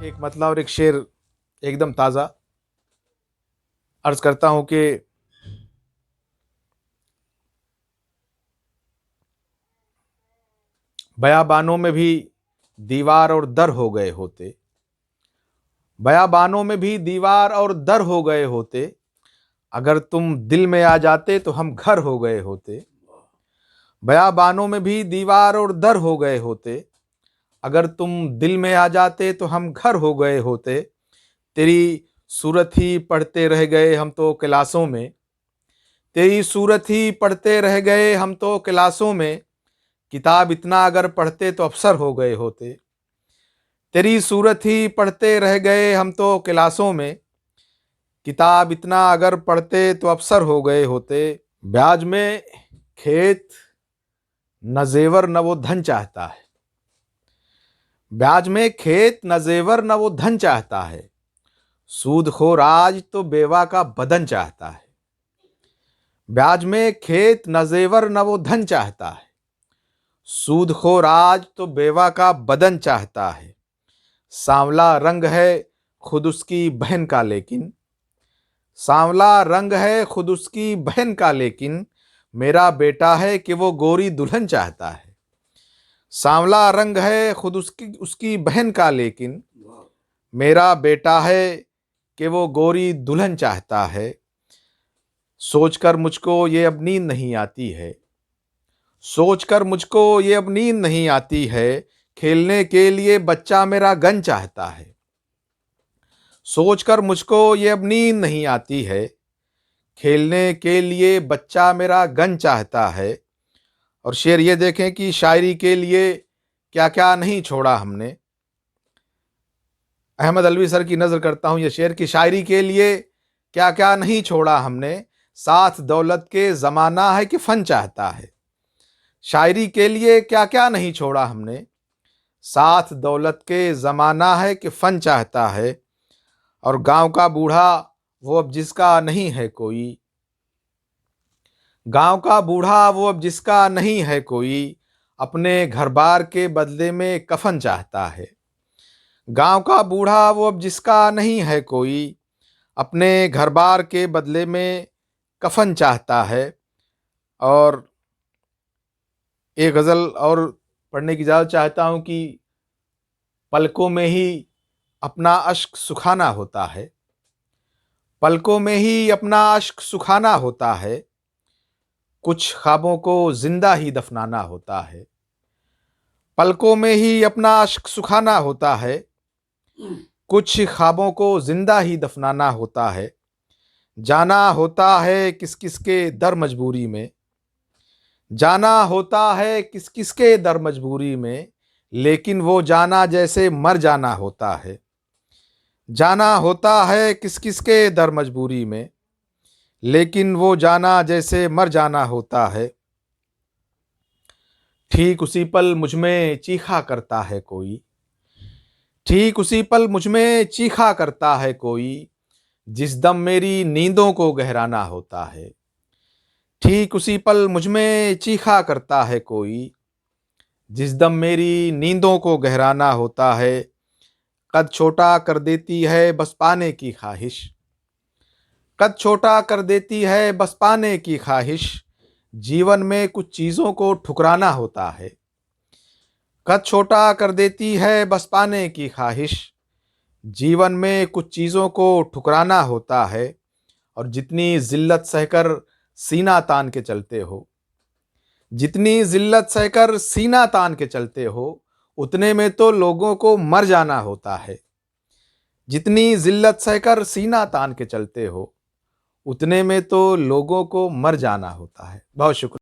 एक मतला और एक शेर एकदम ताज़ा अर्ज करता हूं कि बयाबानों में भी दीवार और दर हो गए होते, बयाबानों में भी दीवार और दर हो गए होते, अगर तुम दिल में आ जाते तो हम घर हो गए होते। बयाबानों में भी दीवार और दर हो गए होते, अगर तुम दिल में आ जाते तो हम घर हो गए होते। तेरी सूरत ही पढ़ते रह गए हम तो क्लासों में, तेरी सूरत ही पढ़ते रह गए हम तो क्लासों में, किताब इतना अगर पढ़ते तो अफसर हो गए होते। तेरी सूरत ही पढ़ते रह गए हम तो क्लासों में, किताब इतना अगर पढ़ते तो अफसर हो गए होते। ब्याज में खेत न जेवर न वो धन चाहता है, ब्याज में खेत न जेवर न वो धन चाहता है, सूदखोर आज तो बेवा का बदन चाहता है। ब्याज में खेत न जेवर न वो धन चाहता है, सूदखोर आज तो बेवा का बदन चाहता है। सांवला रंग है खुद उसकी बहन का लेकिन, सांवला रंग है खुद उसकी बहन का लेकिन, मेरा बेटा है कि वो गोरी दुल्हन चाहता है। सांवला रंग है खुद उसकी बहन का लेकिन, मेरा बेटा है कि वो गोरी दुल्हन चाहता है। सोचकर मुझको ये अब नींद नहीं आती है, सोचकर मुझको ये अब नींद नहीं आती है, खेलने के लिए बच्चा मेरा गन चाहता है। सोचकर मुझको ये अब नींद नहीं आती है, खेलने के लिए बच्चा मेरा गन चाहता है। और शेर ये देखें कि शायरी के लिए क्या क्या नहीं छोड़ा हमने। अहमद अलवी सर की नज़र करता हूँ ये शेर की शायरी के लिए क्या क्या नहीं छोड़ा हमने, साथ दौलत के ज़माना है कि फ़न चाहता है। शायरी के लिए क्या क्या नहीं छोड़ा हमने, साथ दौलत के ज़माना है कि फ़न चाहता है। और गांव का बूढ़ा वो अब जिसका नहीं है कोई, गांव का बूढ़ा वो अब जिसका नहीं है कोई, अपने घर बार के बदले में कफन चाहता है। गांव का बूढ़ा वो अब जिसका नहीं है कोई, अपने घर बार के बदले में कफन चाहता है। और एक गज़ल और पढ़ने की इजाज़त चाहता हूँ कि पलकों में ही अपना अश्क सुखाना होता है, पलकों में ही अपना अश्क सुखाना होता है, कुछ ख्वाबों को जिंदा ही दफनाना होता है। पलकों में ही अपना अश्क सुखाना होता है, कुछ ख्वाबों को जिंदा ही दफनाना होता है। जाना होता है किस किस के दर मजबूरी में, जाना होता है किस किस के दर मजबूरी में, लेकिन वो जाना जैसे मर जाना होता है। जाना होता है किस किस के दर मजबूरी में, लेकिन वो जाना जैसे मर जाना होता है। ठीक उसी पल मुझ में चीखा करता है कोई, ठीक उसी पल मुझ में चीखा करता है कोई, जिस दम मेरी नींदों को गहराना होता है। ठीक उसी पल मुझ में चीखा करता है कोई, जिस दम मेरी नींदों को गहराना होता है। कद छोटा कर देती है बस पाने की ख्वाहिश, कद छोटा कर देती है बस पाने की ख्वाहिश, जीवन में कुछ चीज़ों को ठुकराना होता है। कद छोटा कर देती है बस पाने की ख्वाहिश, जीवन में कुछ चीज़ों को ठुकराना होता है। और जितनी ज़िल्लत सहकर सीना तान के चलते हो, जितनी ज़िल्लत सहकर सीना तान के चलते हो, उतने में तो लोगों को मर जाना होता है। जितनी ज़िल्लत सहकर सीना तान के चलते हो, उतने में तो लोगों को मर जाना होता है। बहुत शुक्रिया।